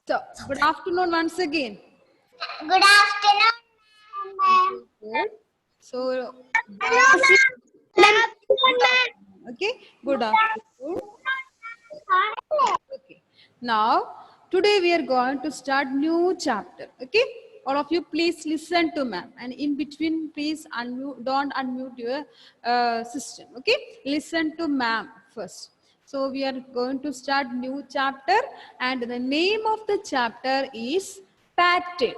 So, good afternoon once again. Good afternoon, ma'am. Good. So, Hello, okay, good afternoon. Okay. Now, today we are going to start new chapter. Okay. All of you, please listen to ma'am, and in between, please unmute. Don't unmute your system. Okay. Listen to ma'am first. So we are going to start new chapter, and the name of the chapter is pattern.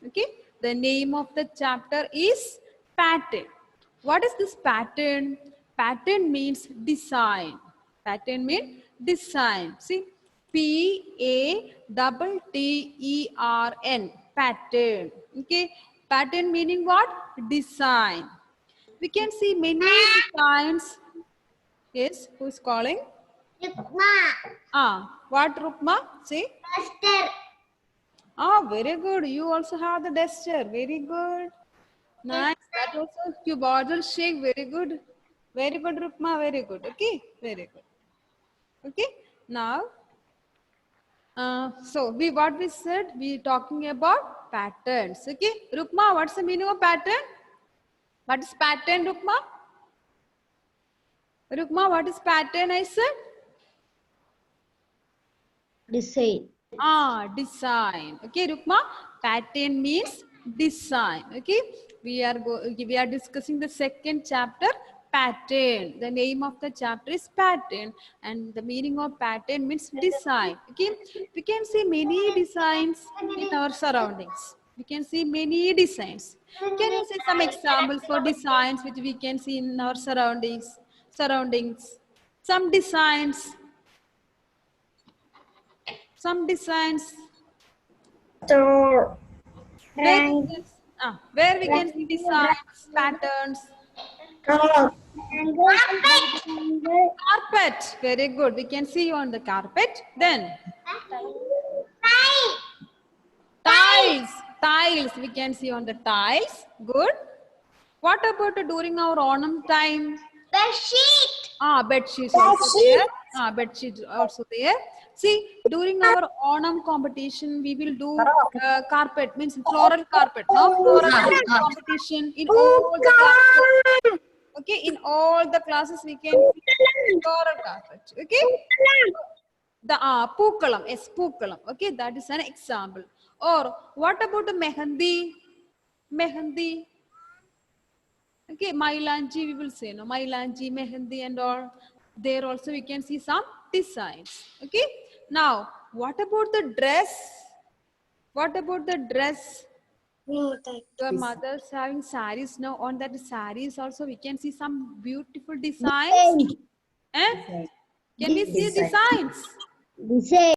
Okay. The name of the chapter is pattern. What is this pattern? Pattern means design. Pattern means design. See, P-A-T-T-E-R-N. Pattern. Okay. Pattern meaning what? Design. We can see many designs. Yes, who is calling? Rukma. What Rukma? See? Duster. Very good. You also have the duster. Very good. Nice. That also cuboidal shake. Very good. Very good, Rukma. Very good. Okay. Very good. Okay. Now, so what we said, we talking about patterns. Okay. Rukma, what's the meaning of pattern? What is pattern, Rukma? Rukma, what is pattern? I said. Design. Design. Okay, Rukma. Pattern means design. Okay, we are discussing the second chapter, pattern. The name of the chapter is pattern, and the meaning of pattern means design. Okay, we can see many designs in our surroundings. We can see many designs. Can you say some examples for designs which we can see in our surroundings? Some designs. Some designs. Store. Where we can see designs, patterns. Carpet. Very good. We can see on the carpet. Then tiles. Tiles. We can see on the tiles. Good. What about during our Onam time? Bed sheet. Bed sheets also there. Bed sheets also there. See, during our Onam competition, we will do carpet, means floral carpet. No, floral carpet competition in all the classes. Okay, in all the classes we can see floral carpet. Okay, the Pookalam, yes, Pookalam. Okay, that is an example. Or what about the mehendi? Mehendi. Okay, Mailanji, we will say, no, Mailanji, Mehendi and all. There also we can see some designs. Okay, now what about the dress? What about the dress? Your mother's having saris now. On that saris also we can see some beautiful designs. Eh? Can we see designs? Design.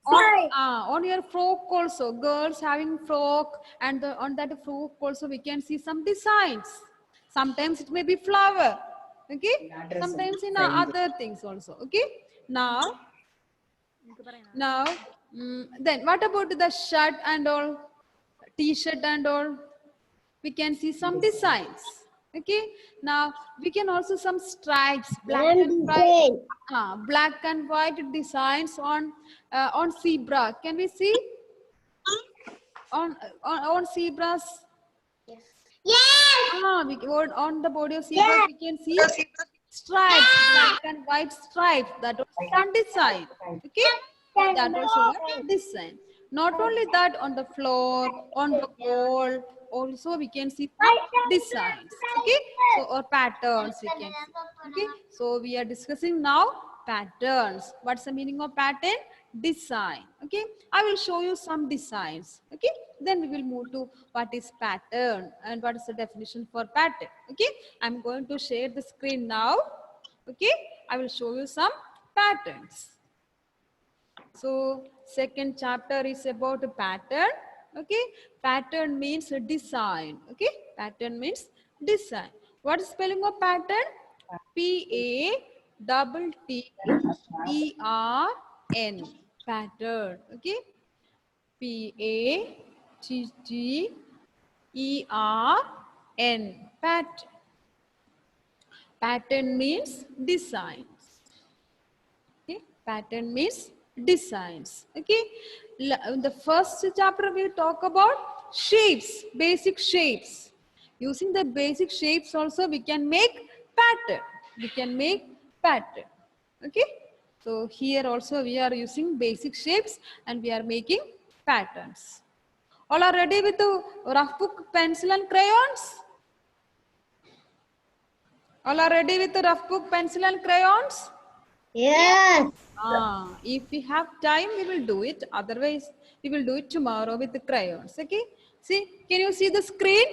On your frock also, girls having frock, and on that frock also we can see some designs. Sometimes it may be flower, okay? Sometimes in other things also, okay? Now, then what about the shirt and all, t-shirt and all? We can see some designs, okay? Now we can also some stripes, black and white designs on zebra. Can we see on zebras? Yes. On the body of zebras we can see stripes, black and white stripes. That also one design. Okay, that also one design. Not only that, on the floor, on the wall, also we can see designs. Okay, so or patterns we can see. Okay, so we are discussing now patterns. What's the meaning of pattern? Design. Okay, I will show you some designs. Okay, then we will move to what is pattern and what is the definition for pattern. Okay, I'm going to share the screen now. Okay, I will show you some patterns. So second chapter is about a pattern. Okay, pattern means a design. Okay, pattern means design. What is spelling of pattern? P-A-T-T-E-R-N. Pattern. Okay, P-A-T-T-E-R-N. Pattern. Pattern means designs. Okay, pattern means designs. Okay, in the first chapter we talk about shapes, basic shapes. Using the basic shapes also we can make pattern. We can make pattern. Okay, so here also we are using basic shapes and we are making patterns. All are ready with the rough book, pencil and crayons? All are ready with the rough book, pencil and crayons? Yes. If we have time, we will do it. Otherwise, we will do it tomorrow with the crayons. Okay. See, can you see the screen?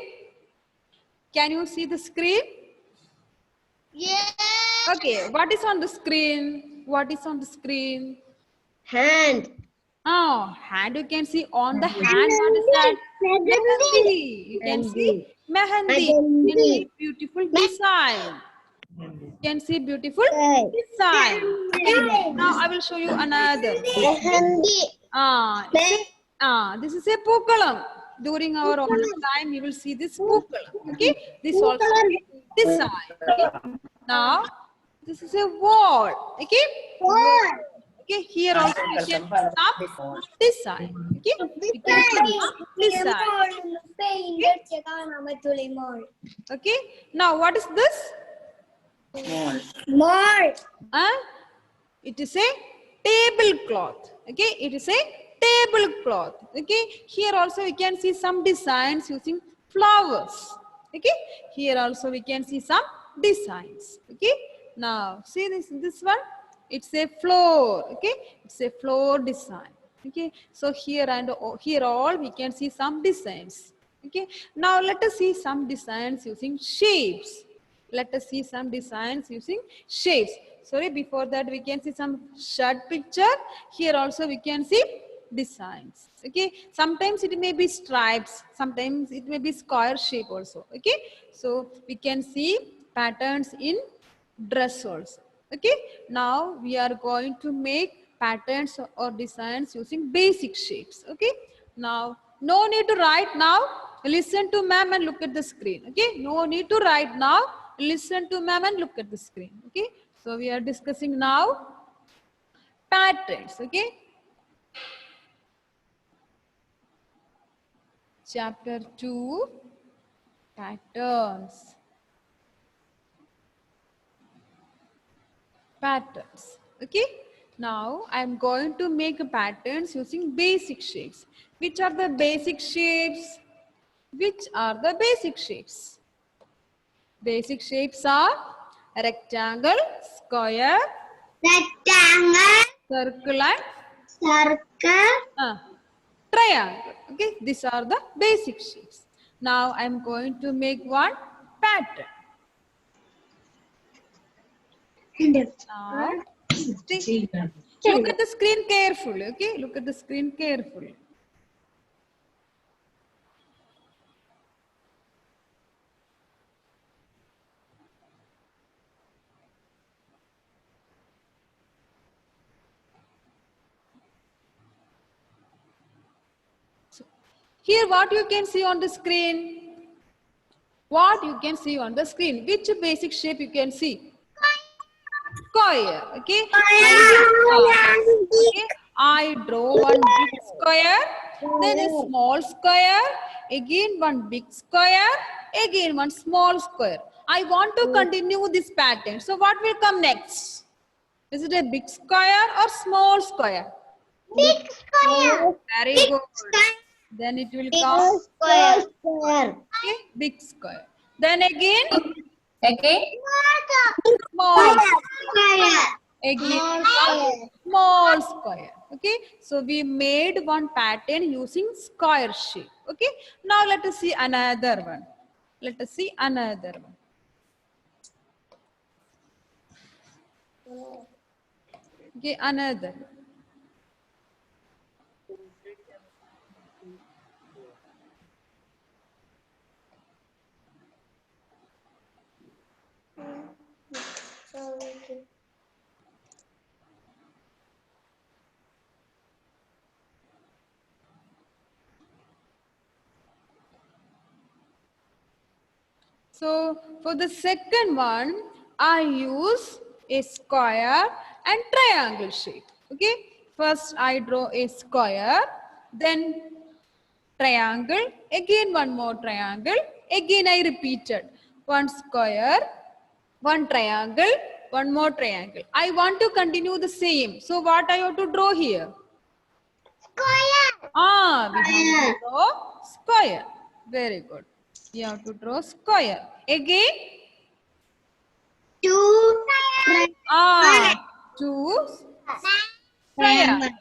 Can you see the screen? Yes. Okay. What is on the screen? What is on the screen? Hand. Oh, hand. You can see on the hand. What is that? Mehendi. You can see mehendi. You can see beautiful design. You can see beautiful design. Okay. Now I will show you another. Mehendi. This is a pookalam. During our autumn time, you will see this pookalam. Okay, this also design. Okay, now this is a wall. Okay, okay. Here also we can see some design. Okay, we can see some design. Okay, now what is this? More. It is a tablecloth. Okay, it is a tablecloth. Okay, here also we can see some designs using flowers. Okay, here also we can see some designs. Okay, now see this one. It's a floor. Okay, it's a floor design. Okay, so here and here all we can see some designs. Okay, now let us see some designs using shapes. Let us see some designs using shapes. Sorry, before that we can see some shirt picture. Here also we can see designs. Okay, sometimes it may be stripes, sometimes it may be square shape also. Okay, so we can see patterns in dress also. Okay, now we are going to make patterns or designs using basic shapes. Okay, now no need to write now. Listen to ma'am and look at the screen. Okay, no need to write now. Listen to ma'am and look at the screen. Okay, so we are discussing now patterns. Okay, chapter 2, patterns. Patterns. Okay, now I am going to make patterns using basic shapes. Which are the basic shapes? Which are the basic shapes? Basic shapes are rectangle, square, Rectangle. circle and Circle. triangle. Okay, these are the basic shapes. Now I am going to make one pattern. Now, see, look at the screen carefully. Okay, look at the screen carefully. Here what you can see on the screen? What you can see on the screen? Which basic shape you can see? Square. Okay. I draw one big square, then a small square, again one big square, again one small square. I want to continue this pattern. So what will come next? Is it a big square or small square? Big square. Very good. Then it will come Square. okay, big square. Then again Okay. small Square. again small square. Okay, so we made one pattern using square shape. Okay, now let us see another one. Let us see another one. Okay, another. So for the second one, I use a square and triangle shape. Okay. First, I draw a square, then triangle, again one more triangle, again I repeated. One square, one triangle, one more triangle. I want to continue the same. So what I have to draw here? Square. We have to draw square. Very good. We have to draw square. Again, Two. two triangles.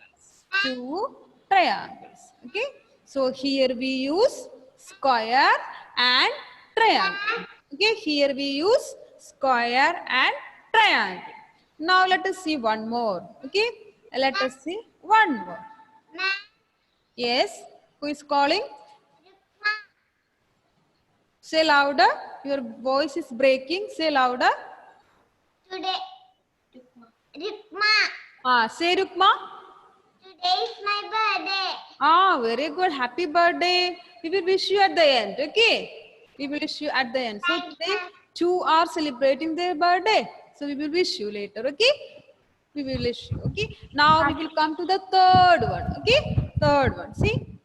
Two triangles. Okay. So here we use square and triangle. Okay. Here we use square and triangle. Now let us see one more. Okay. Let us see one more. Yes. Who is calling? Say louder. Your voice is breaking. Say louder. Today. Rikma. Say Rukma. Today is my birthday. Very good. Happy birthday. We will wish you at the end. Okay. We will wish you at the end. So today, two are celebrating their birthday. So we will wish you later. Okay. We will wish you. Okay. Now we will come to the third one. Okay. Third one. See.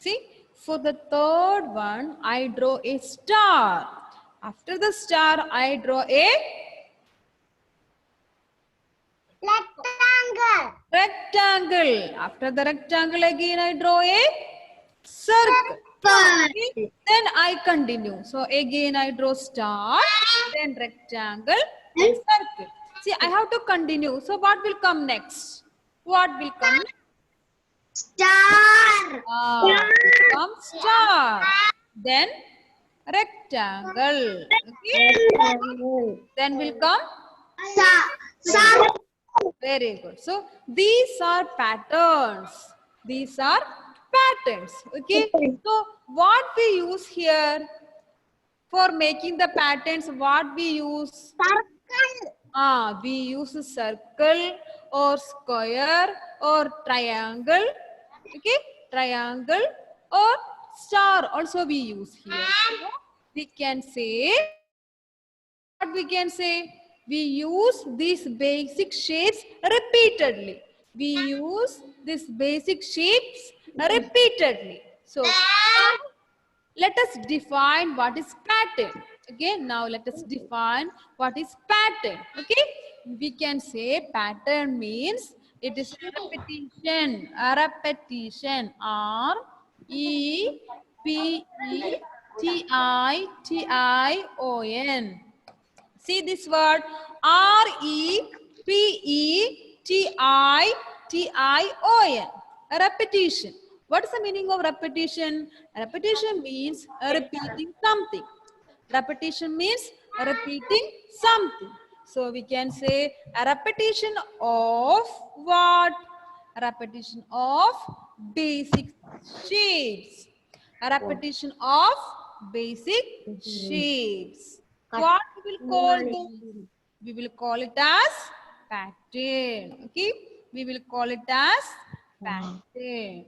See, for the third one, I draw a star. After the star, I draw a rectangle. After the rectangle, again, I draw a circle. Okay. Then I continue. So again, I draw star, then rectangle, then circle. See, I have to continue. So what will come next? What will come next? Star. Come star. Then rectangle. Okay. Then will come. Very good. So these are patterns. These are patterns. Okay. So what we use here for making the patterns? What we use? We use a circle or square or triangle. Okay, triangle or star also we use here. So we can say, what we can say? We use these basic shapes repeatedly. We use these basic shapes repeatedly. So let us define what is pattern. Okay, now let us define what is pattern. Okay, we can say pattern means it is repetition. A repetition. Repetition. See this word repetition. A repetition. What is the meaning of repetition? Repetition means repeating something. Repetition means repeating something. So we can say a repetition of what? A repetition of basic shapes. A repetition of basic shapes. What we will call this? We will call it as pattern. Okay, we will call it as pattern.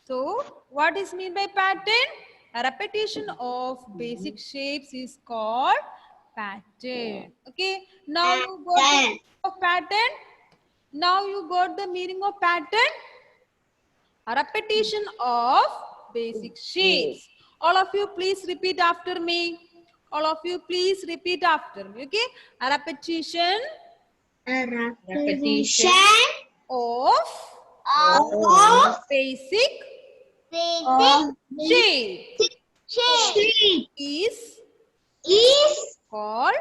So what is mean by pattern? A repetition of basic shapes is called pattern. Okay, now you got the meaning of pattern. Now you got the meaning of pattern. A repetition of basic shapes. All of you please repeat after me. All of you please repeat after me. Okay, a repetition of basic shape is called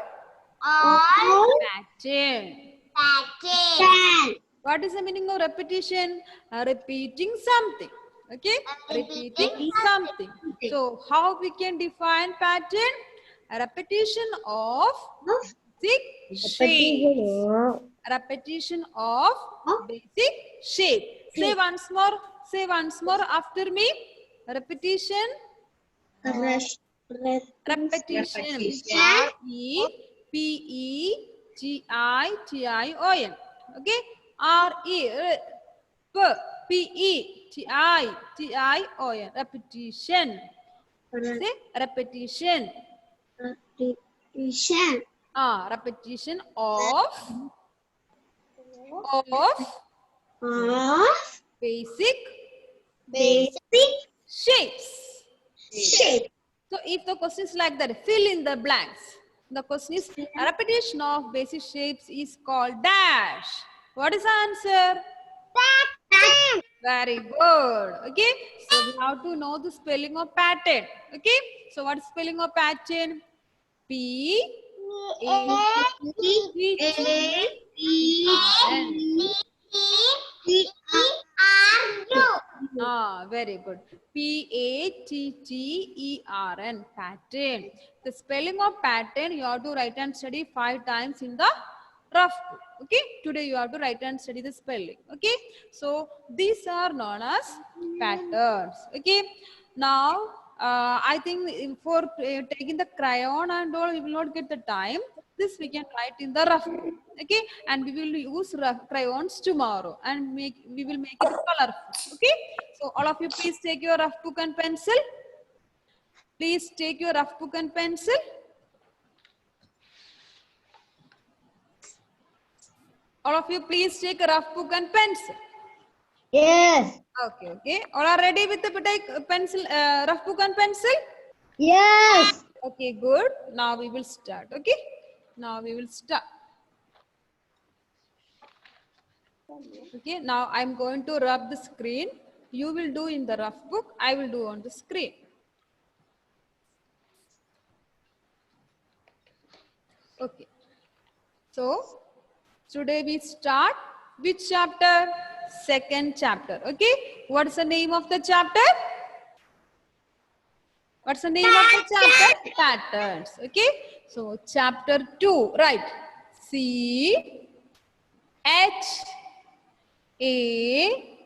pattern. What is the meaning of repetition? Repeating something. Okay, repeating something. So how we can define pattern? A repetition of basic shape. Repetition of basic shape. Say once more. Say once more after me. Repetition. Repetition. repetition. Okay. Repetition. Repetition. Say repetition. Repetition. Repetition of Of basic basic shapes. shape. So if the question is like that, fill in the blanks. The question is a repetition of basic shapes is called dash. What is the answer? Pattern. Very good. Okay. So we have to know the spelling of pattern. Okay. So what is spelling of pattern? P A T T E R N. Very good. Pattern. Pattern. The spelling of pattern you have to write and study 5 times in the rough book. Okay. Today you have to write and study the spelling. Okay. So these are known as patterns. Okay. Now I think for taking the crayon and all, we will not get the time. This we can write in the rough book. Okay, and we will use rough crayons tomorrow and we will make it colorful. Okay, so all of you please take your rough book and pencil. Please take your rough book and pencil. All of you please take a rough book and pencil. Yes. Okay. All are ready with the pencil, rough book and pencil? Yes. Okay, good. Now we will start. Okay, now we will start. Okay, now I'm going to rub the screen. You will do in the rough book. I will do on the screen. Okay. So today we start which chapter? Second chapter. Okay. What's the name of the chapter? What's the name of the chapter? Patterns. Okay. So chapter 2. Right. C H A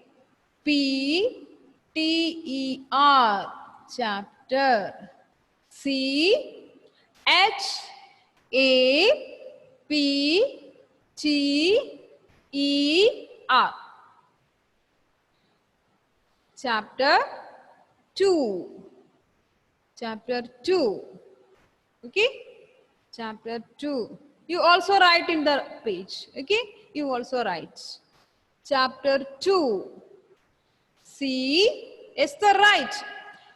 P T E R. Chapter. C H A P T E R. Chapter 2. Chapter 2. Okay. Chapter 2. You also write in the page. Okay. You also write. Chapter 2. C is the right.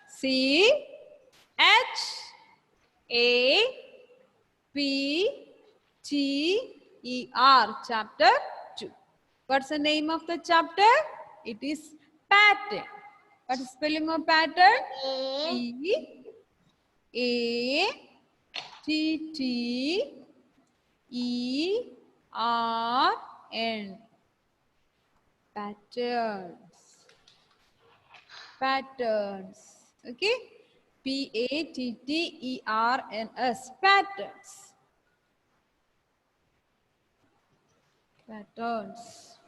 C H A P T E R. Chapter 2. What's the name of the chapter? It is pattern. What is spelling of pattern? P A T T E R N. Patterns. Patterns. Okay. Patterns. Patterns. Patterns.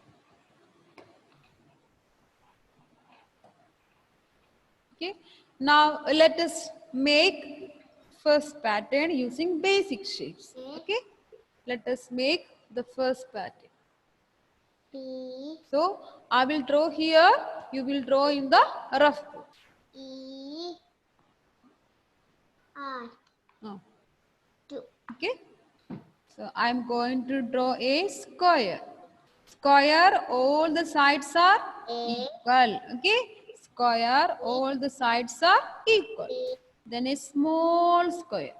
Okay. Now let us make first pattern using basic shapes. Okay. Let us make the first pattern. P So I will draw here. You will draw in the rough book. E R Oh. 2. Okay. So I am going to draw a square. Square, all the sides are equal. Okay. Square, all the sides are equal. Then a small square.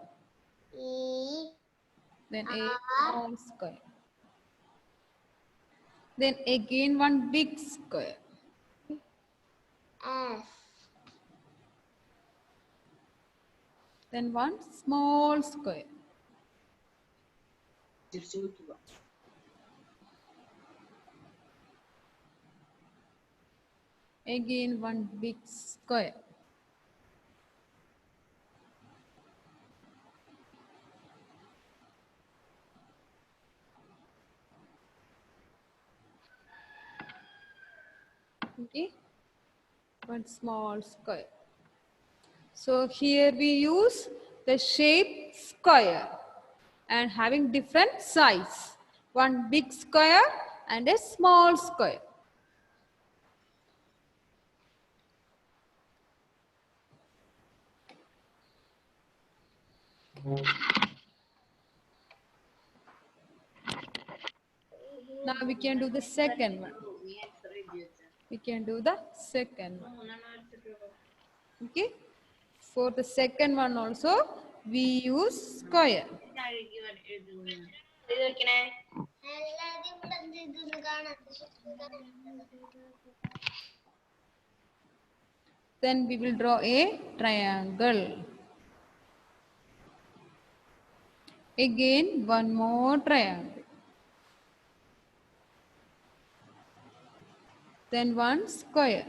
E Then a small square. Then again one big square. F Then one small square. Again one big square. Okay, one small square. So here we use the shape square and having different size. One big square and a small square. Now we can do the second one. We can do the second one. Okay. For the second one also, we use square. Then we will draw a triangle. Again, one more triangle. Then one square.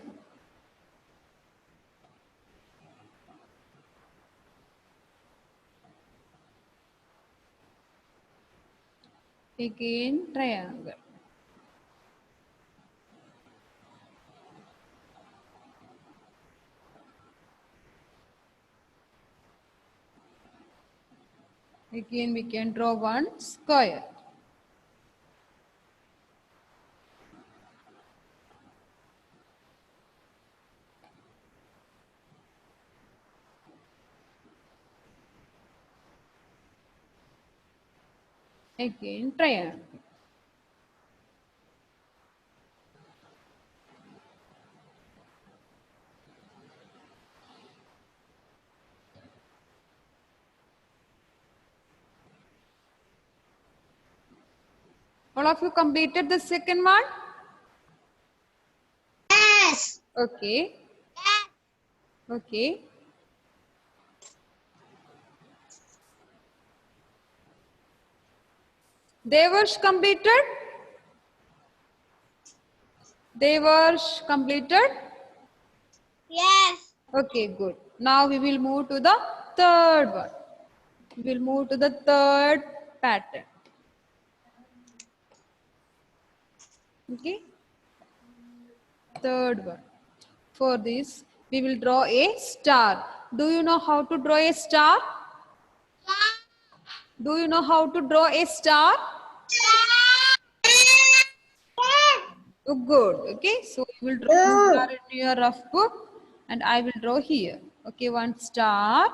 Again, triangle. Again, we can draw one square. Again, triangle. All of you completed the second one? Yes. Okay. Okay. Devarsh completed? Devarsh completed? Yes. Okay, good. Now we will move to the third one. We will move to the third pattern. Okay. Third one. For this, we will draw a star. Do you know how to draw a star? Do you know how to draw a star? Oh, good. Okay. So you will draw a star in your rough book and I will draw here. Okay. One star.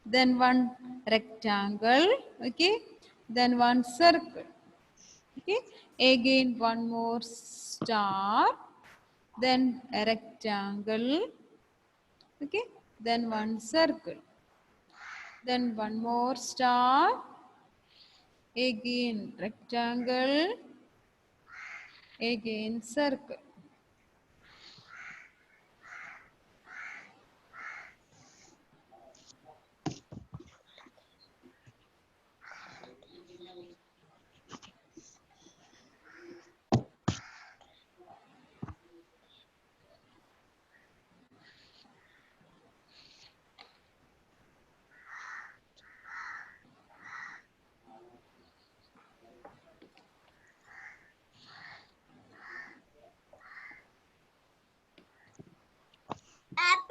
Then one rectangle. Okay. Then one circle. Okay. Again one more star. Then a rectangle. Okay. Then one circle. Then one more star. Again rectangle. Again circle.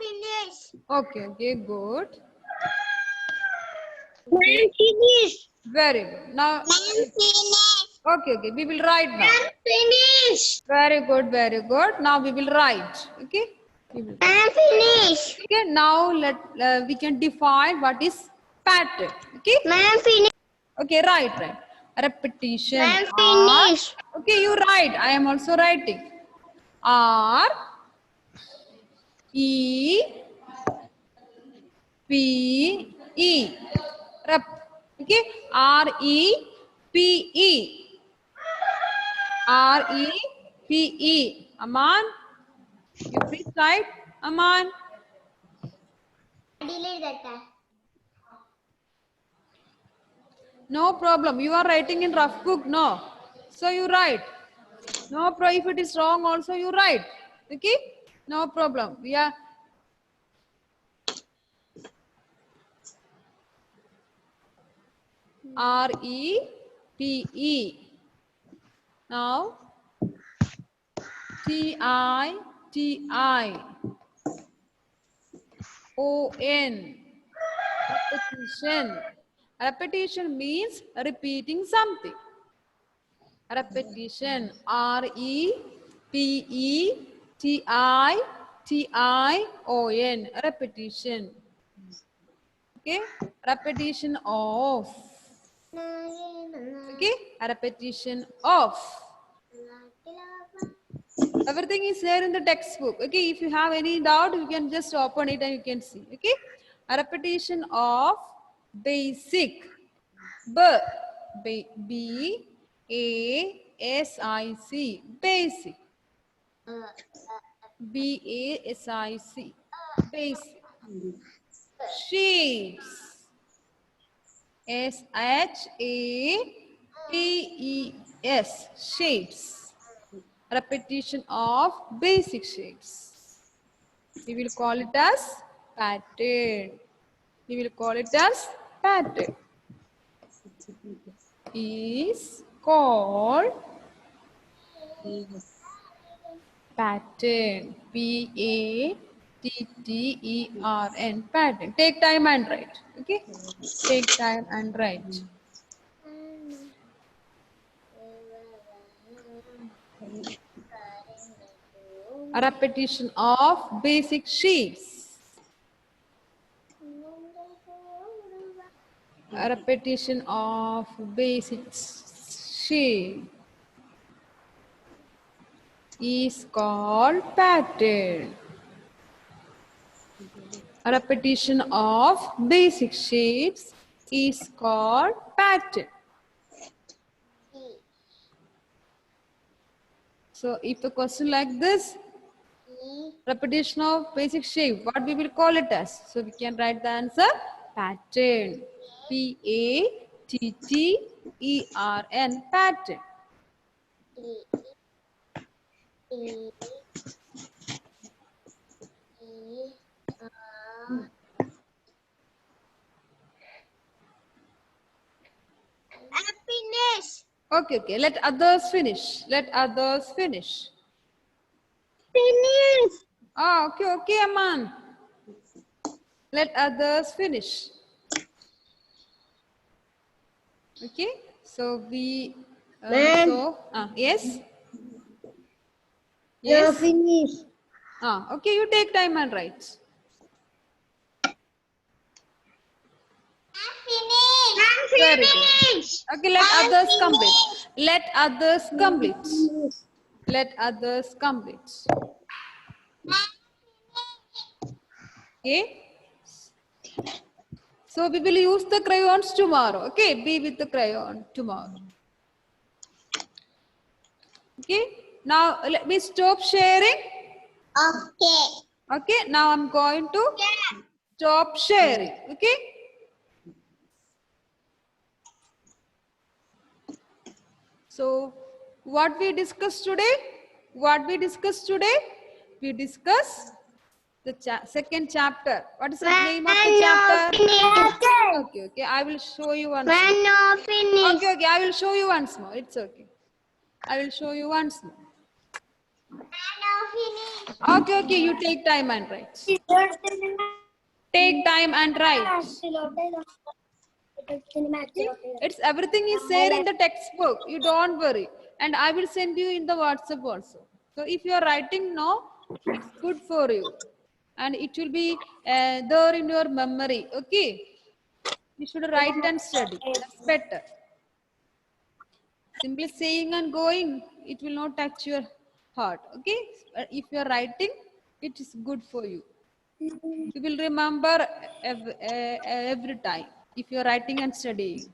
Finish. Okay, okay, good. Man, finish. Very good. Now, Finish. okay, okay, we will write now. Finish. Very good, very good. Now we will write. Okay. We will. Finish. Okay. Now we can define what is pattern. Okay. Man, finish. Okay. Right. Repetition. Man, R. finish. Okay, you write. I am also writing. R E P E. Rep. Okay. R E P E. R E P E. Aman. You please write. Aman. Delete that. No problem. You are writing in rough book, no? So you write. No problem. If it is wrong, also you write. Okay? No problem. We are. R E P E. Now T I T I O N. Repetition. Repetition means repeating something. Repetition. R-E-P-E-T-I-T-I-O-N. Repetition. Okay. Repetition of. Okay. A repetition of. Everything is there in the textbook. Okay. If you have any doubt, you can just open it and you can see. Okay. A repetition of basic. B-A-S-I-C. Basic. B-A-S-I-C. Basic. Shapes. S-H-A-P-E-S. Shapes. Repetition of basic shapes. We will call it as pattern. We will call it as pattern. Is called pattern. P-A-T-T-E-R-N. Pattern. Take time and write. Okay. Take time and write. A repetition of basic shapes. A repetition of basic shape is called pattern. A repetition of basic shapes is called pattern. So if the question like this, repetition of basic shape, what we will call it as? So we can write the answer pattern. P-A-T-T-E-R-N. Pattern. Happiness. Okay. Let others finish. Let others finish. Finish. Okay, Aman. Let others finish. Okay. So we. Yes. Yes. Finish. Okay. You take time and write. Very good. Okay. Let others complete. Let others complete. Let others complete. Okay. So we will use the crayons tomorrow. Okay. Be with the crayon tomorrow. Okay. Now let me stop sharing. Okay. Okay. Now I'm going to stop sharing. Okay. So what we discussed today? What we discussed today? We discussed the second chapter. What is the name of the chapter? Okay. I will show you once more. Finish. Okay. I will show you once more. It's okay. I will show you once more. Okay. You take time and write. Take time and write. It's everything is there in the textbook. You don't worry. And I will send you in the WhatsApp also. So if you are writing now, it's good for you. And it will be there in your memory. Okay. You should write and study. That's better. Simply saying and going, it will not touch your heart. Okay. If you are writing, it is good for you. You will remember every time if you are writing and studying.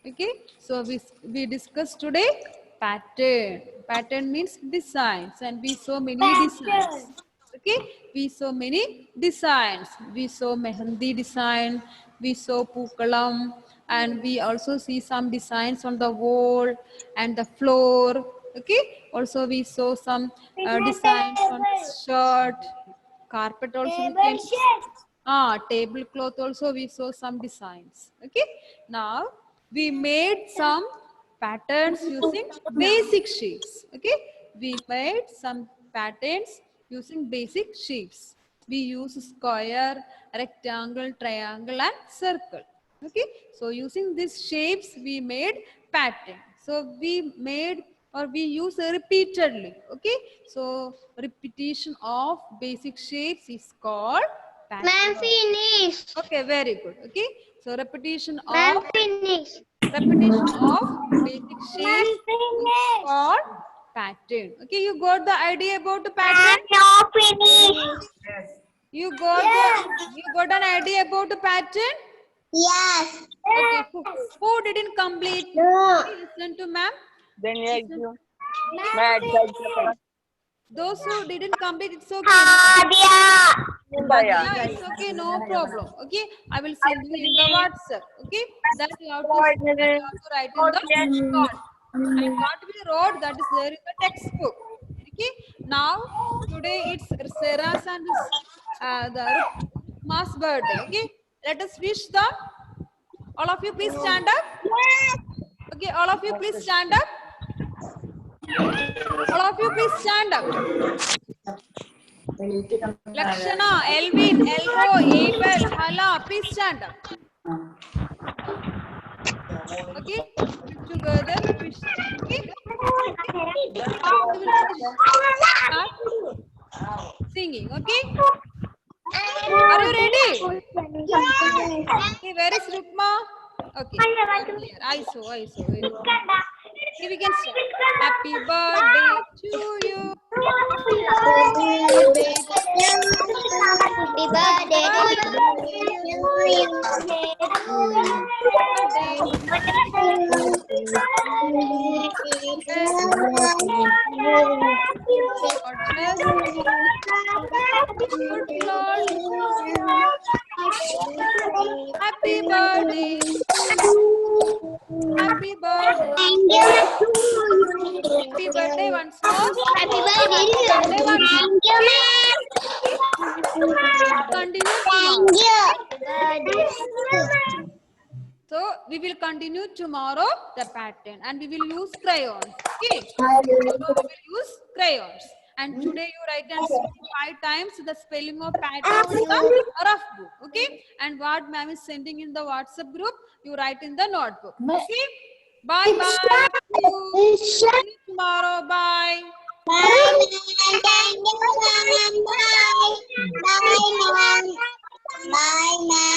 Okay, so we discussed today pattern. Pattern means designs, and we saw many designs. Okay, we saw many designs. We saw mehendi design, we saw pookalam, and we also see some designs on the wall and the floor. Okay, also we saw some designs on shirt, carpet also we can. Tablecloth also we saw some designs. Okay, now we made some patterns using basic shapes. Okay, we made some patterns using basic shapes. We use square, rectangle, triangle and circle. Okay, so using these shapes we made pattern. So we made or we use repeatedly. Okay, so repetition of basic shapes is called Ma'am, pattern. finish. Okay, very good. Okay, so Ma'am, finish. repetition of basic shapes is called pattern. Okay, you got the idea about the pattern? No, finish. You got an idea about the pattern? Yes. Okay, who didn't complete? No. Listen to ma'am. Then you Listen. exam. Those who didn't complete, it's okay. Adia. Yeah, it's okay, no problem. Okay, I will send you in the WhatsApp. Okay, that you have to write in the note. And what we wrote, that is there in the textbook. Okay, now today it's Sarah's and the Ma's birthday. Okay, let us wish them. All of you please stand up. Okay, all of you please stand up. All of you please stand up. Lakshana, Elvin, Elro, Abel, Hala, please stand up. Okay, together. Okay, now we will start singing. Okay, are you ready? Okay, where is Rukma? Okay, here. I saw. Very good. Okay, we can start. Happy birthday to you. Happy birthday Happy birthday. Happy birthday. Thank you. Happy birthday once more. Happy birthday. Birthday once Thank you, ma'am. Continue Thank tomorrow. you. So we will continue tomorrow the pattern and we will use crayons. Okay. Tomorrow we will use crayons. And today you write and speak 5 times the spelling of pattern on the rough book. Okay. And what ma'am is sending in the WhatsApp group, you write in the notebook. Okay. Bye bye. See you tomorrow. Bye. Bye, ma'am. Thank you, ma'am. Bye. Bye, ma'am. Bye, ma'am.